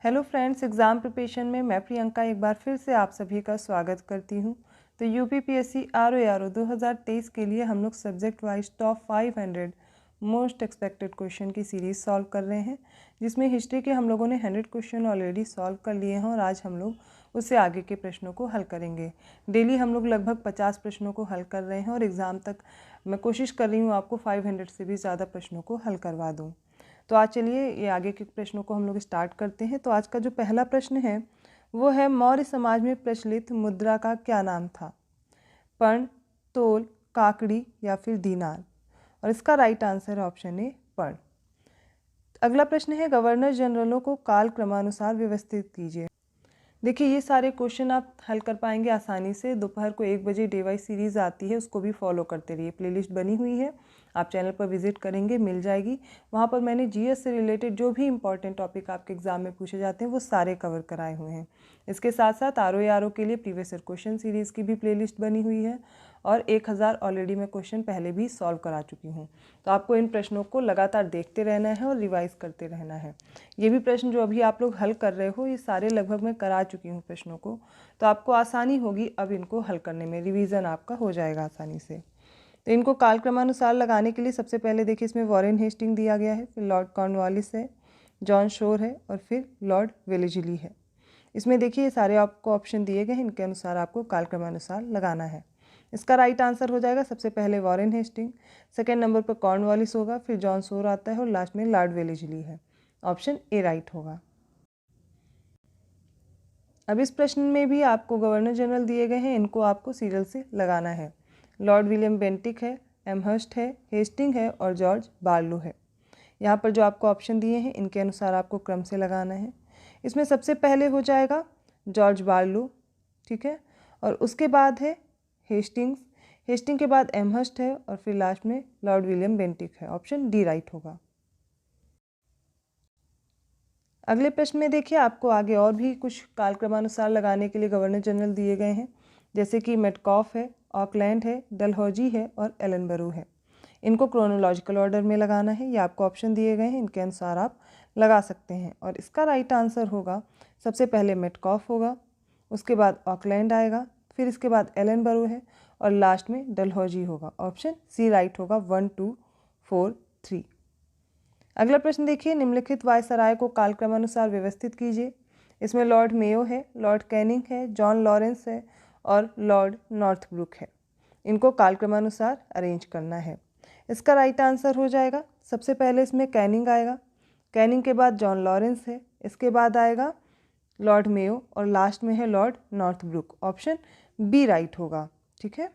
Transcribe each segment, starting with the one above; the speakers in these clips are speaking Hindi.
हेलो फ्रेंड्स, एग्ज़ाम प्रिपरेशन में मैं प्रियंका एक बार फिर से आप सभी का स्वागत करती हूं। तो यूपीपीएससी आरओ 2023 के लिए हम लोग subject wise top 500 most expected question की सीरीज़ सॉल्व कर रहे हैं, जिसमें हिस्ट्री के हम लोगों ने 100 क्वेश्चन ऑलरेडी सॉल्व कर लिए हैं और आज हम लोग उससे आगे के प्रश्नों को हल करेंगे। डेली हम लोग लगभग 50 प्रश्नों को हल कर रहे हैं और एग्ज़ाम तक मैं कोशिश कर रही हूँ आपको 500 से भी ज़्यादा प्रश्नों को हल करवा दूँ। तो आज चलिए ये आगे के प्रश्नों को हम लोग स्टार्ट करते हैं। तो आज का जो पहला प्रश्न है वो है, मौर्य समाज में प्रचलित मुद्रा का क्या नाम था? पर्ण, तोल, काकड़ी या फिर दीनार? और इसका राइट आंसर है ऑप्शन ए, पर्ण। अगला प्रश्न है, गवर्नर जनरलों को काल क्रमानुसार व्यवस्थित कीजिए। देखिए, ये सारे क्वेश्चन आप हल कर पाएंगे आसानी से। दोपहर को 1 बजे डे वाइज सीरीज़ आती है, उसको भी फॉलो करते रहिए। प्लेलिस्ट बनी हुई है, आप चैनल पर विजिट करेंगे मिल जाएगी। वहाँ पर मैंने जीएस से रिलेटेड जो भी इंपॉर्टेंट टॉपिक आपके एग्जाम में पूछे जाते हैं वो सारे कवर कराए हुए हैं। इसके साथ साथ आरओ के लिए प्रीवियस ईयर क्वेश्चन सीरीज़ की भी प्लेलिस्ट बनी हुई है और 1000 ऑलरेडी मैं क्वेश्चन पहले भी सॉल्व करा चुकी हूँ। तो आपको इन प्रश्नों को लगातार देखते रहना है और रिवाइज करते रहना है। ये भी प्रश्न जो अभी आप लोग हल कर रहे हो, ये सारे लगभग मैं करा चुकी हूँ प्रश्नों को, तो आपको आसानी होगी अब इनको हल करने में, रिवीजन आपका हो जाएगा आसानी से। तो इनको कालक्रमानुसार लगाने के लिए सबसे पहले देखिए, इसमें वॉरेन हेस्टिंग दिया गया है, फिर लॉर्ड कॉर्नवालिस है, जॉन शोर है और फिर लॉर्ड वेलेजली है। इसमें देखिए ये सारे आपको ऑप्शन दिए गए हैं, इनके अनुसार आपको कालक्रमानुसार लगाना है। इसका राइट आंसर हो जाएगा सबसे पहले वॉरेन हेस्टिंग, सेकेंड नंबर पर कॉर्नवालिस होगा, फिर जॉन शोर आता है और लास्ट में लॉर्ड वेलेजली है। ऑप्शन ए राइट होगा। अब इस प्रश्न में भी आपको गवर्नर जनरल दिए गए हैं, इनको आपको सीरियल से लगाना है। लॉर्ड विलियम बेंटिक है, एमहर्स्ट है, हेस्टिंग है और जॉर्ज बार्लो है। यहाँ पर जो आपको ऑप्शन दिए हैं इनके अनुसार आपको क्रम से लगाना है। इसमें सबसे पहले हो जाएगा जॉर्ज बार्लो, ठीक है, और उसके बाद है हेस्टिंग्स, हेस्टिंग के बाद एमहर्स्ट है और फिर लास्ट में लॉर्ड विलियम बेंटिक है। ऑप्शन डी राइट होगा। अगले प्रश्न में देखिए, आपको आगे और भी कुछ कालक्रमानुसार लगाने के लिए गवर्नर जनरल दिए गए हैं, जैसे कि मेटकॉफ है, ऑकलैंड है, डलहौजी है और एलनबरू है। इनको क्रोनोलॉजिकल ऑर्डर में लगाना है, ये आपको ऑप्शन दिए गए हैं, इनके अनुसार आप लगा सकते हैं। और इसका राइट आंसर होगा सबसे पहले मेटकॉफ होगा, उसके बाद ऑकलैंड आएगा, फिर इसके बाद एलनबरू है और लास्ट में डलहौजी होगा। ऑप्शन सी राइट होगा। 1 2 4 3। अगला प्रश्न देखिए, निम्नलिखित वायसराय को कालक्रमानुसार व्यवस्थित कीजिए। इसमें लॉर्ड मेयो है, लॉर्ड कैनिंग है, जॉन लॉरेंस है और लॉर्ड नॉर्थब्रुक है। इनको कालक्रमानुसार अरेंज करना है। इसका राइट आंसर हो जाएगा सबसे पहले इसमें कैनिंग आएगा, कैनिंग के बाद जॉन लॉरेंस है, इसके बाद आएगा लॉर्ड मेयो और लास्ट में है Lord Northbrook. Option B right होगा, ठीक है।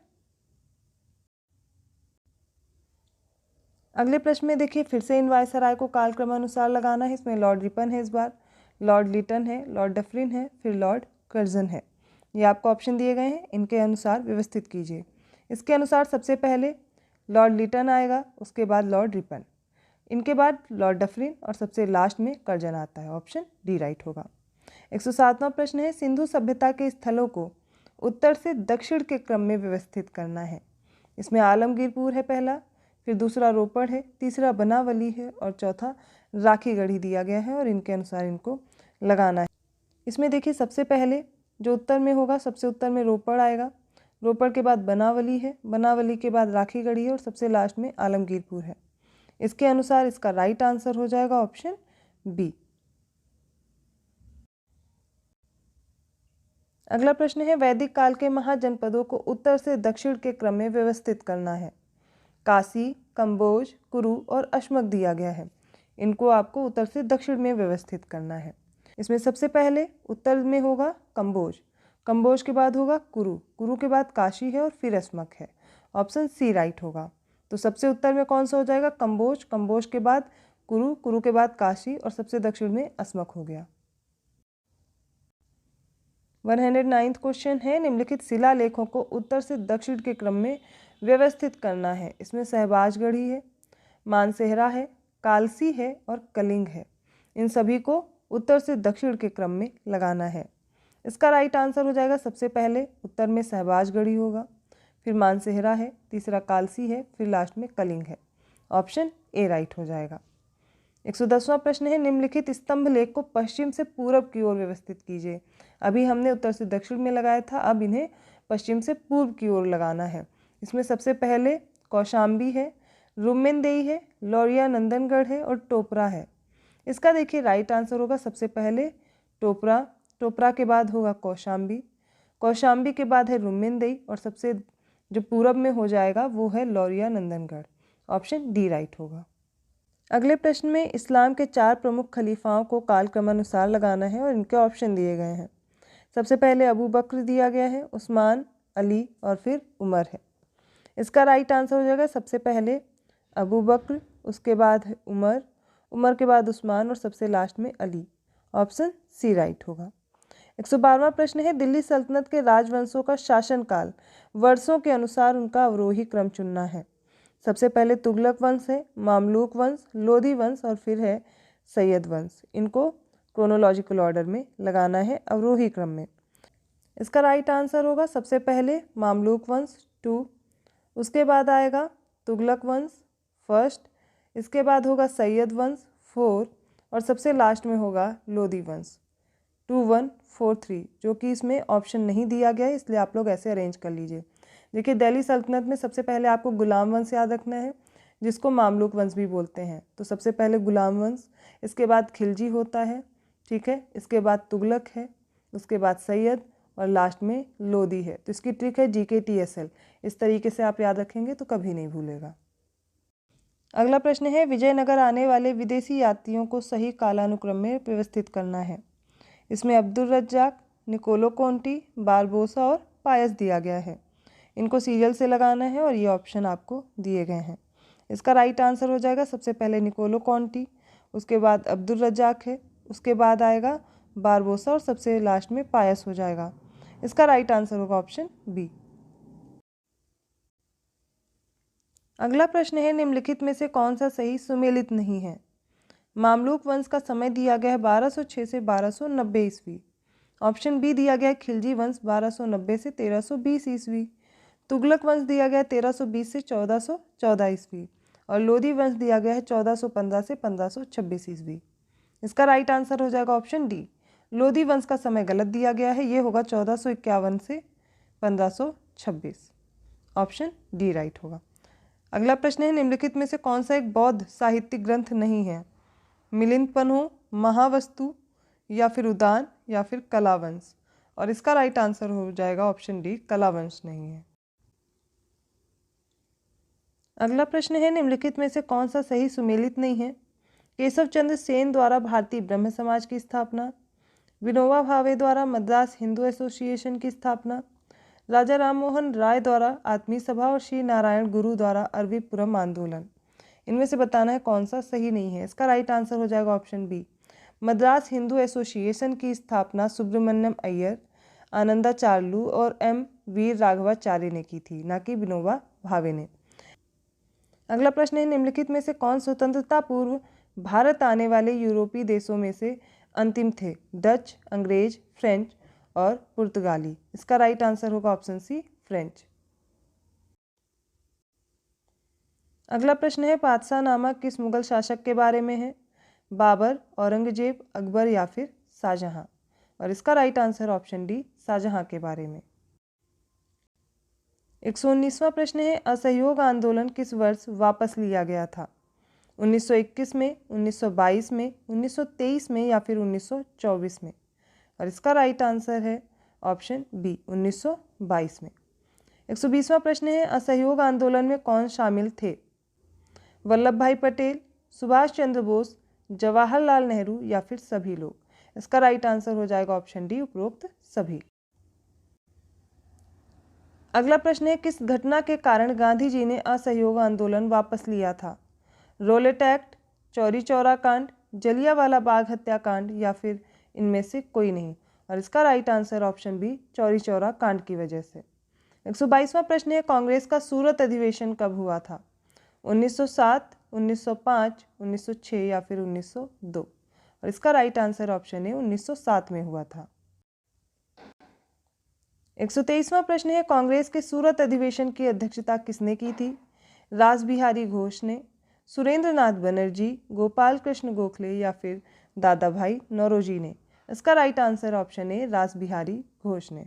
अगले प्रश्न में देखिए, फिर से इन वायसराय को कालक्रमानुसार लगाना है। इसमें लॉर्ड रिपन है, इस बार लॉर्ड लिटन है, लॉर्ड डफरिन है, फिर लॉर्ड कर्जन है। ये आपको ऑप्शन दिए गए हैं, इनके अनुसार व्यवस्थित कीजिए। इसके अनुसार सबसे पहले लॉर्ड लिटन आएगा, उसके बाद लॉर्ड रिपन, इनके बाद लॉर्ड डफरिन और सबसे लास्ट में कर्जन आता है। ऑप्शन डी राइट होगा। 107वां प्रश्न है, सिंधु सभ्यता के स्थलों को उत्तर से दक्षिण के क्रम में व्यवस्थित करना है। इसमें आलमगीरपुर है पहला, फिर दूसरा रोपड़ है, तीसरा बनावली है और चौथा राखीगढ़ी दिया गया है और इनके अनुसार इनको लगाना है। इसमें देखिए सबसे पहले जो उत्तर में होगा, सबसे उत्तर में रोपड़ आएगा, रोपड़ के बाद बनावली है, बनावली के बाद राखीगढ़ी है और सबसे लास्ट में आलमगीरपुर है। इसके अनुसार इसका राइट आंसर हो जाएगा ऑप्शन बी। अगला प्रश्न है, वैदिक काल के महाजनपदों को उत्तर से दक्षिण के क्रम में व्यवस्थित करना है। काशी, कंबोज, कुरु और अश्मक दिया गया है। इनको आपको उत्तर से दक्षिण में व्यवस्थित करना है। इसमें सबसे पहले उत्तर में होगा कंबोज, कंबोज के बाद होगा कुरु, कुरु के बाद काशी है और फिर अश्मक है। ऑप्शन सी राइट होगा। तो सबसे उत्तर में कौन सा हो जाएगा? कंबोज, कंबोज के बाद कुरु, कुरु के बाद काशी और सबसे दक्षिण में अश्मक हो गया। 109th क्वेश्चन है, निम्नलिखित शिलालेखों को उत्तर से दक्षिण के क्रम में व्यवस्थित करना है। इसमें सहबाजगढ़ी है, मानसेहरा है, कालसी है और कलिंग है। इन सभी को उत्तर से दक्षिण के क्रम में लगाना है। इसका राइट आंसर हो जाएगा सबसे पहले उत्तर में सहबाजगढ़ी होगा, फिर मानसेहरा है, तीसरा कालसी है, फिर लास्ट में कलिंग है। ऑप्शन ए राइट हो जाएगा। 110वां प्रश्न है, निम्नलिखित स्तंभ लेख को पश्चिम से पूरब की ओर व्यवस्थित कीजिए। अभी हमने उत्तर से दक्षिण में लगाया था, अब इन्हें पश्चिम से पूर्व की ओर लगाना है। इसमें सबसे पहले कौशाम्बी है, रुमेनदेई है, लौरिया नंदनगढ़ है और टोपरा है। इसका देखिए राइट आंसर होगा सबसे पहले टोपरा, टोपरा के बाद होगा कौशाम्बी, कौशाम्बी के बाद है रुमेनदेई और सबसे जो पूरब में हो जाएगा वो है Lauriya Nandangarh. Option D right होगा। अगले प्रश्न में इस्लाम के 4 प्रमुख खलीफाओं को कालक्रमानुसार लगाना है और इनके ऑप्शन दिए गए हैं। सबसे पहले अबू बकर दिया गया है, उस्मान, अली और फिर उमर है। इसका राइट आंसर हो जाएगा सबसे पहले अबू बकर, उसके बाद है उमर, उमर के बाद उस्मान और सबसे लास्ट में अली। ऑप्शन सी राइट होगा। 112वां प्रश्न है, दिल्ली सल्तनत के राजवंशों का शासनकाल वर्षों के अनुसार उनका अवरोही क्रम चुनना है। सबसे पहले तुगलक वंश है, मामलूक वंश, लोधी वंश और फिर है सैयद वंश। इनको क्रोनोलॉजिकल ऑर्डर में लगाना है अवरोही क्रम में। इसका राइट आंसर होगा सबसे पहले मामलूक वंश 2, उसके बाद आएगा तुगलक वंश फर्स्ट, इसके बाद होगा सैयद वंश 4 और सबसे लास्ट में होगा लोधी वंश 2, 1, 4, 3, जो कि इसमें ऑप्शन नहीं दिया गया है, इसलिए आप लोग ऐसे अरेंज कर लीजिए। देखिए दिल्ली सल्तनत में सबसे पहले आपको गुलाम वंश याद रखना है, जिसको मामलूक वंश भी बोलते हैं। तो सबसे पहले गुलाम वंश, इसके बाद खिलजी होता है, ठीक है, इसके बाद तुगलक है, उसके बाद सैयद और लास्ट में लोधी है। तो इसकी ट्रिक है GKTSL, इस तरीके से आप याद रखेंगे तो कभी नहीं भूलेगा। अगला प्रश्न है, विजयनगर आने वाले विदेशी यात्रियों को सही कालानुक्रम में व्यवस्थित करना है। इसमें Abdul Razzaq, Niccolo Conti, Barbosa और पायस दिया गया है। इनको सीरियल से लगाना है और ये ऑप्शन आपको दिए गए हैं। इसका राइट आंसर हो जाएगा सबसे पहले निकोलो कोंटी, उसके बाद अब्दुल रज्जाक है, उसके बाद आएगा बारबोसा और सबसे लास्ट में पायस हो जाएगा। इसका राइट आंसर होगा ऑप्शन बी। अगला प्रश्न है, निम्नलिखित में से कौन सा सही सुमेलित नहीं है। मामलूक वंश का समय दिया गया है 1206 से 1290 ईस्वी। ऑप्शन बी दिया गया है खिलजी वंश 1290 से 1320 ईस्वी। तुगलक वंश दिया गया है 1320 से 1414 ईस्वी और लोधी वंश दिया गया है 1415 से 1526 ईस्वी। इसका राइट आंसर हो जाएगा ऑप्शन डी। लोधी वंश का समय गलत दिया गया है, ये होगा 1451 से 1526। ऑप्शन डी राइट होगा। अगला प्रश्न है, निम्नलिखित में से कौन सा एक बौद्ध साहित्यिक ग्रंथ नहीं है। मिलिंद पन्हो, महावस्तु या फिर उदान या फिर कलावंश। और इसका राइट आंसर हो जाएगा ऑप्शन डी, कलावंश नहीं है। अगला प्रश्न है, निम्नलिखित में से कौन सा सही सुमेलित नहीं है। केशव चंद्र सेन द्वारा भारतीय ब्रह्म समाज की स्थापना, विनोबा भावे द्वारा मद्रास हिंदू एसोसिएशन की स्थापना, राजा राममोहन राय द्वारा आत्मीय सभा और श्री नारायण गुरु द्वारा अरबीपुरम आंदोलन। इनमें से बताना है कौन सा सही नहीं है। इसका राइट आंसर हो जाएगा option B. Madras Hindu Association की स्थापना सुब्रमण्यम अय्यर, आनंदाचार्लू और एम वीर राघवाचार्य ने की थी, ना कि विनोबा भावे ने। अगला प्रश्न है, निम्नलिखित में से कौन स्वतंत्रता पूर्व भारत आने वाले यूरोपीय देशों में से अंतिम थे। डच, अंग्रेज, फ्रेंच और पुर्तगाली। इसका राइट आंसर होगा ऑप्शन सी, फ्रेंच। अगला प्रश्न है, पातशाह नामा किस मुगल शासक के बारे में है। बाबर, औरंगजेब, अकबर या फिर शाहजहां। और इसका right answer option D, Shahjahan के बारे में। 119वां प्रश्न है, असहयोग आंदोलन किस वर्ष वापस लिया गया था। 1921 में, 1922 में, 1923 में या फिर 1924 में। और इसका राइट आंसर है ऑप्शन बी, 1922 में। 120वां प्रश्न है, असहयोग आंदोलन में कौन शामिल थे। वल्लभ भाई पटेल, सुभाष चंद्र बोस, जवाहरलाल नेहरू या फिर सभी लोग। इसका राइट आंसर हो जाएगा ऑप्शन डी, उपरोक्त सभी। अगला प्रश्न है, किस घटना के कारण गांधी जी ने असहयोग आंदोलन वापस लिया था। रोलेट एक्ट, चौरी चौरा कांड, जलियांवाला बाग हत्याकांड या फिर इनमें से कोई नहीं। और इसका right answer option B, Chauri Chaura कांड की वजह से। 122वां प्रश्न है, कांग्रेस का सूरत अधिवेशन कब हुआ था। 1907, 1905, 1906 या फिर 1902। और इसका राइट आंसर ऑप्शन है 1907 में हुआ था। 123वां प्रश्न है, कांग्रेस के सूरत अधिवेशन की अध्यक्षता किसने की थी। रास बिहारी घोष ने, सुरेंद्र नाथ बनर्जी, गोपाल कृष्ण गोखले या फिर दादा भाई नौरोजी ने? इसका राइट आंसर ऑप्शन ए रास बिहारी घोष ने।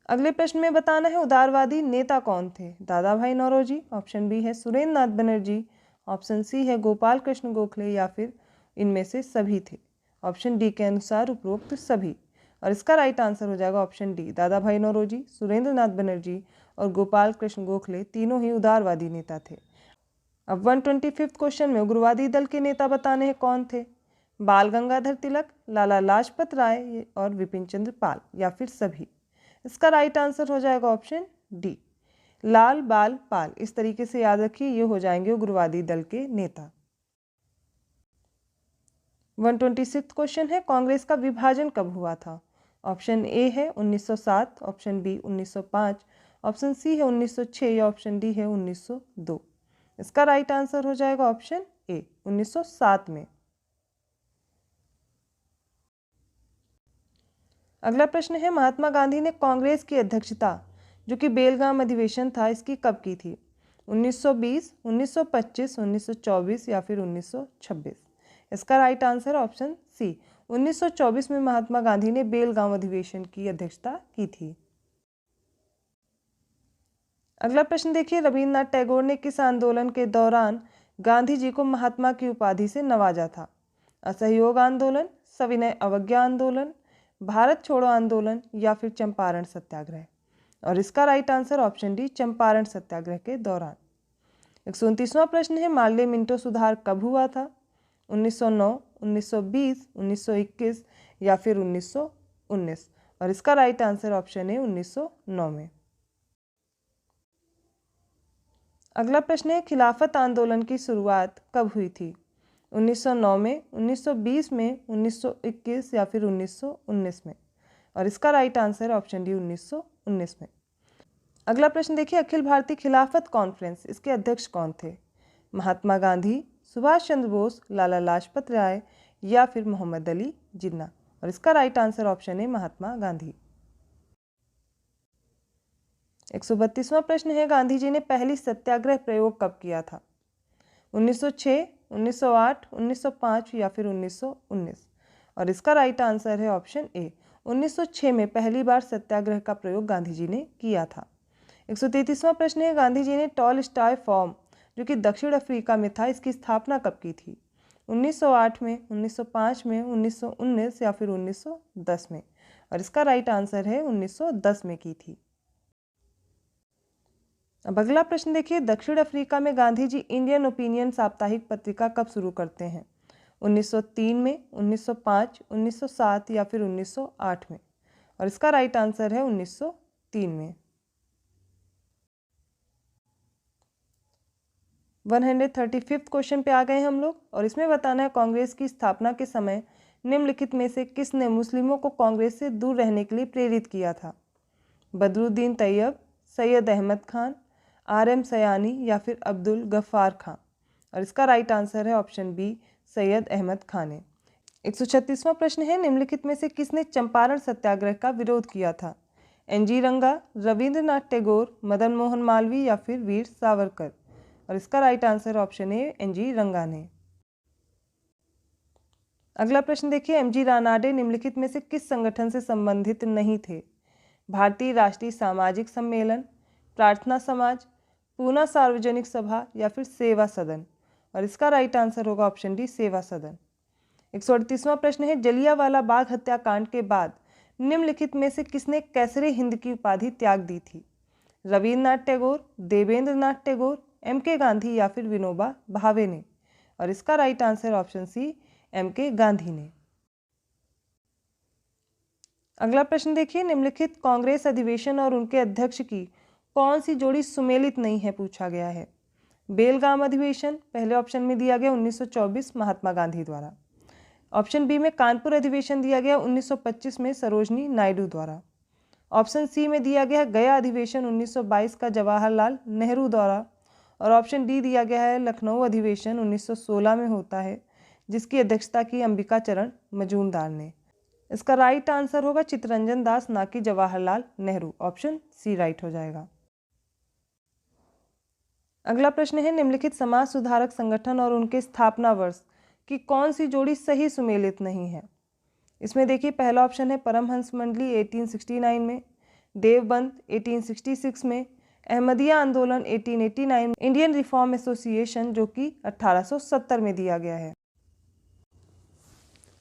अगले प्रश्न में बताना है उदारवादी नेता कौन थे? दादा भाई नौरोजी, ऑप्शन बी है सुरेंद्र नाथ बनर्जी, ऑप्शन सी है गोपाल कृष्ण गोखले या फिर इनमें से सभी थे? ऑप्शन डी के अनुसार उपरोक्त सभी। और इसका राइट आंसर हो जाएगा ऑप्शन डी, दादा भाई नौरोजी, सुरेंद्र नाथ बनर्जी और गोपाल कृष्ण गोखले तीनों ही उदारवादी नेता थे। अब 125वां क्वेश्चन में उग्रवादी दल के नेता बताने हैं कौन थे? बाल गंगाधर तिलक, लाला लाजपत राय और विपिन चंद्र पाल या फिर सभी? इसका राइट आंसर हो जाएगा ऑप्शन डी, लाल बाल पाल। इस तरीके से याद रखिए, ये हो जाएंगे उग्रवादी दल के नेता। 126वां क्वेश्चन है कांग्रेस का विभाजन कब हुआ था? ऑप्शन ए है 1907, ऑप्शन बी 1905, ऑप्शन सी है 1906 या ऑप्शन डी है 1902? इसका राइट आंसर हो जाएगा ऑप्शन ए 1907 में। अगला प्रश्न है महात्मा गांधी ने कांग्रेस की अध्यक्षता, जो कि बेलगाम अधिवेशन था, इसकी कब की थी? 1920, 1925, 1924 या फिर 1926? इसका राइट आंसर ऑप्शन सी 1924 में महात्मा गांधी ने बेलगाम अधिवेशन की अध्यक्षता की थी। अगला प्रश्न देखिए, रविन्द्रनाथ टैगोर ने किस आंदोलन के दौरान गांधी जी को महात्मा की उपाधि से नवाजा था? असहयोग आंदोलन, सविनय अवज्ञा आंदोलन, भारत छोड़ो आंदोलन या फिर चंपारण सत्याग्रह? और इसका right answer option D, Champaran Satyagraha के दौरान। 129वां प्रश्न है मार्ले मिंटो सुधार कब हुआ था? 1909, 1920, 1921 या फिर 1919? और इसका राइट आंसर ऑप्शन है 1909 में। अगला प्रश्न है खिलाफत आंदोलन की शुरुआत कब हुई थी? 1909 में, 1920 में, 1921 या फिर 1919 में? और इसका राइट आंसर ऑप्शन डी 1919 में। अगला प्रश्न देखिए, अखिल भारतीय खिलाफत कॉन्फ्रेंस, इसके अध्यक्ष कौन थे? महात्मा गांधी, सुभाष चंद्र बोस, लाला लाजपत राय या फिर मोहम्मद अली जिन्ना? और इसका राइट आंसर ऑप्शन है महात्मा गांधी। 132वां प्रश्न है गांधी जी ने पहली सत्याग्रह प्रयोग कब किया था? 1906, 1908, 1905 या फिर 1919? और इसका राइट आंसर है ऑप्शन ए 1906 में पहली बार सत्याग्रह का प्रयोग गांधी जी ने किया था। 133वां प्रश्न है गांधी जी ने टॉलस्टॉय फॉर्म, जो कि दक्षिण अफ्रीका में था, इसकी स्थापना कब की थी? 1908 में, 1905 में, 1919 या फिर 1910 में? और इसका राइट आंसर है 1910 में की थी। अब अगला प्रश्न देखिए, दक्षिण अफ्रीका में गांधी जी इंडियन ओपिनियन साप्ताहिक पत्रिका कब शुरू करते हैं? 1903 में, 1905, 1907 या फिर 1908 में? और इसका राइट आंसर है 1903 में। 135वां क्वेश्चन पे आ गए हम लोग और इसमें बताना है कांग्रेस की स्थापना के समय निम्नलिखित में से किसने मुस्लिमों को कांग्रेस से दूर रहने के लिए प्रेरित किया था? बदरुद्दीन तैयब, सैयद अहमद खान, आर.एम. सयानी या फिर अब्दुल गफ्फार खान? और इसका राइट आंसर है ऑप्शन बी, सैयद अहमद खान ने। 136वां प्रश्न है निम्नलिखित में से किसने चंपारण सत्याग्रह का विरोध किया था? एन.जी. रंगा, रविंद्रनाथ टैगोर, मदन मोहन मालवीय या फिर वीर सावरकर? और इसका राइट आंसर ऑप्शन है एन.जी. रंगा ने। अगला प्रश्न देखिए, एम.जी. रानाडे निम्नलिखित में से किस संगठन से संबंधित नहीं थे? भारतीय राष्ट्रीय सामाजिक सम्मेलन, प्रार्थना समाज, पूना सार्वजनिक सभा या फिर सेवा सदन? और इसका राइट आंसर होगा ऑप्शन डी, सेवा सदन। 138वां प्रश्न है जलियांवाला बाग हत्याकांड के बाद निम्नलिखित में से किसने कैसरे हिंद की उपाधि त्याग दी थी? रविन्द्रनाथ टैगोर, देवेंद्र नाथ टैगोर, एम.के. गांधी या फिर विनोबा भावे ने? और इसका right answer option C, M K. Gandhi ने। अगला प्रश्न देखिए, निम्नलिखित कांग्रेस अधिवेशन और उनके अध्यक्ष की कौन सी जोड़ी सुमेलित नहीं है, पूछा गया है। बेलगाम अधिवेशन पहले ऑप्शन में दिया गया 1924 महात्मा गांधी द्वारा, ऑप्शन बी में कानपुर अधिवेशन दिया गया 1925 में सरोजनी नायडू द्वारा, ऑप्शन सी में दिया गया गया अधिवेशन 1922 का जवाहरलाल नेहरू द्वारा, और ऑप्शन डी दिया गया है लखनऊ अधिवेशन 1916 में होता है जिसकी अध्यक्षता की अंबिका चरण मजूमदार ने। इसका राइट आंसर होगा चित्तरंजन दास, ना कि Jawaharlal Nehru. Option C right हो जाएगा। अगला प्रश्न है, निम्नलिखित समाज सुधारक संगठन और उनके स्थापना वर्ष की कौन सी जोड़ी सही सुमेलित नहीं है। इसमें देखिए, पहला ऑप्शन है परमहंस मंडली 1869 में, देवबंद 1866 में, अहमदिया आंदोलन 1889, इंडियन रिफॉर्म एसोसिएशन जो कि 1870 में दिया गया है।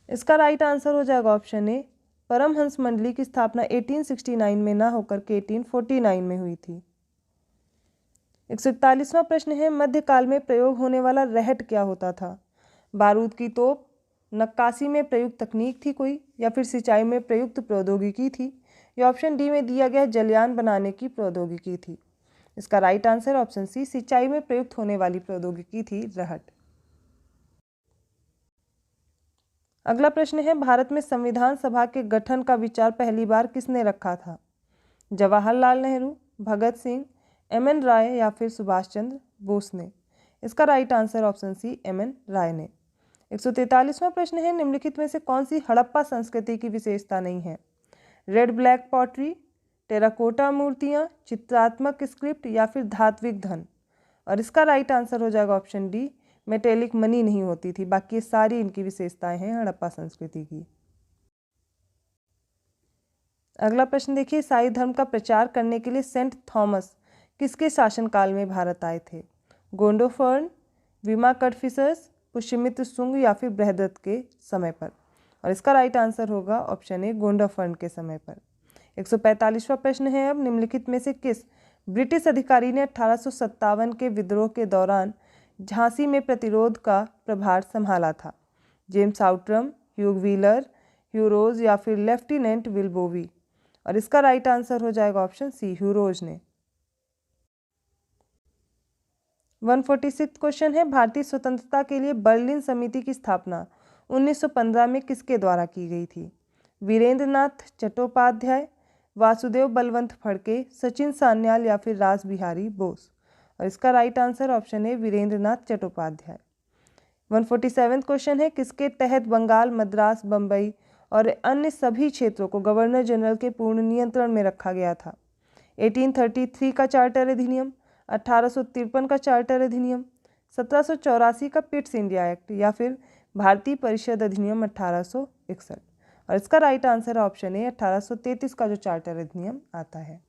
इसका राइट आंसर हो जाएगा ऑप्शन ए, परमहंस मंडली की स्थापना 1869 में ना होकर के 1849 में हुई थी। 141वां प्रश्न है, मध्यकाल में प्रयोग होने वाला रहट क्या होता था। बारूद की तोप, नक्काशी में प्रयुक्त तकनीक थी कोई, या फिर सिंचाई में प्रयुक्त प्रौद्योगिकी थी, या ऑप्शन डी में दिया गया जलयान बनाने की प्रौद्योगिकी थी। इसका राइट आंसर ऑप्शन सी, सिंचाई में प्रयुक्त होने वाली प्रौद्योगिकी थी रहट। अगला प्रश्न है, भारत में संविधान सभा के गठन का विचार पहली बार किसने रखा था। जवाहरलाल नेहरू, भगत सिंह, एम.एन. राय या फिर सुभाष चंद्र बोस ने। इसका right answer option C, M N. Roy ने। 143वां प्रश्न है, निम्नलिखित में से कौन सी हड़प्पा संस्कृति की विशेषता नहीं है। रेड ब्लैक पॉटरी, टेराकोटा मूर्तियाँ, चित्रात्मक स्क्रिप्ट या फिर धात्विक धन। और इसका राइट आंसर हो जाएगा ऑप्शन डी, मेटेलिक मनी नहीं होती थी। बाकी ये सारी इनकी विशेषताएं हैं हड़प्पा संस्कृति की। अगला प्रश्न देखिए, ईसाई धर्म का प्रचार करने के लिए सेंट थॉमस किसके शासनकाल में भारत आए थे। गोंडोफर्न, विमा कटफिसर्स, पुष्यमित्र शुंग या फिर बृहदत्त के समय पर। और इसका राइट आंसर होगा ऑप्शन ए, गोंडोफर्न के समय पर। 145वां प्रश्न है, अब निम्नलिखित में से किस ब्रिटिश अधिकारी ने 1857 के विद्रोह के दौरान झांसी में प्रतिरोध का प्रभार संभाला था। James Outram, Hugh wheeler, Hugh Rose या फिर लेफ्टिनेंट विल्बोवी। और इसका राइट आंसर हो जाएगा ऑप्शन सी, ह्यूरोज ने। 146 क्वेश्चन है, भारतीय स्वतंत्रता के लिए बर्लिन समिति की स्थापना 1915 में किसके द्वारा की गई थी। वीरेंद्र नाथ चट्टोपाध्याय, वासुदेव बलवंत फड़के, सचिन सान्याल या फिर रास बिहारी बोस। और इसका राइट आंसर ऑप्शन है, वीरेंद्र नाथ चट्टोपाध्याय। 147 क्वेश्चन है, किसके तहत बंगाल, मद्रास, बम्बई और अन्य सभी क्षेत्रों को गवर्नर जनरल के पूर्ण नियंत्रण में रखा गया था। 1833 का चार्टर अधिनियम, 1853 का चार्टर अधिनियम, 1784 का पिट्स इंडिया एक्ट या फिर भारतीय परिषद अधिनियम 1861। और इसका राइट आंसर ऑप्शन है 1833 का जो चार्टर अधिनियम आता है।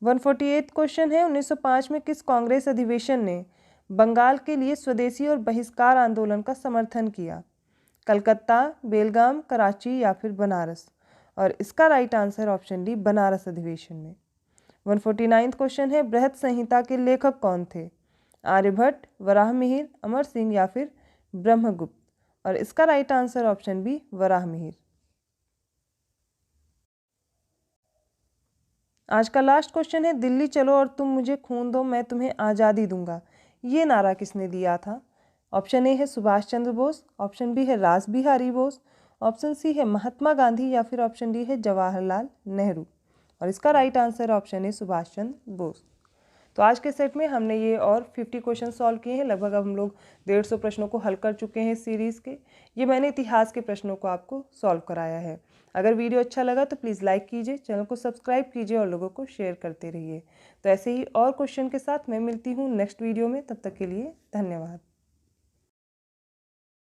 148 क्वेश्चन है, 1905 में किस कांग्रेस अधिवेशन ने बंगाल के लिए स्वदेशी और बहिष्कार आंदोलन का समर्थन किया। कलकत्ता, बेलगाम, कराची या फिर बनारस। और इसका right answer option D, Banaras अधिवेशन में। 149 क्वेश्चन है, बृहत संहिता के लेखक कौन थे। आर्यभट्ट, वराहमिहिर, अमर सिंह या फिर ब्रह्मगुप्त। और इसका right answer option B, Varahamihira. आज का लास्ट क्वेश्चन है, दिल्ली चलो और तुम मुझे खून दो मैं तुम्हें आज़ादी दूंगा, ये नारा किसने दिया था। ऑप्शन ए है सुभाष चंद्र बोस, ऑप्शन बी है रास बिहारी बोस, ऑप्शन सी है महात्मा गांधी या फिर ऑप्शन डी है जवाहरलाल नेहरू। और इसका राइट आंसर ऑप्शन है सुभाष चंद्र बोस। तो आज के सेट में हमने ये और 50 क्वेश्चन सॉल्व किए हैं। लगभग अब हम लोग 150 प्रश्नों को हल कर चुके हैं इस सीरीज़ के। ये मैंने इतिहास के प्रश्नों को आपको सॉल्व कराया है। अगर वीडियो अच्छा लगा तो प्लीज़ लाइक कीजिए, चैनल को सब्सक्राइब कीजिए और लोगों को शेयर करते रहिए। तो ऐसे ही और क्वेश्चन के साथ मैं मिलती हूँ नेक्स्ट वीडियो में। तब तक के लिए धन्यवाद।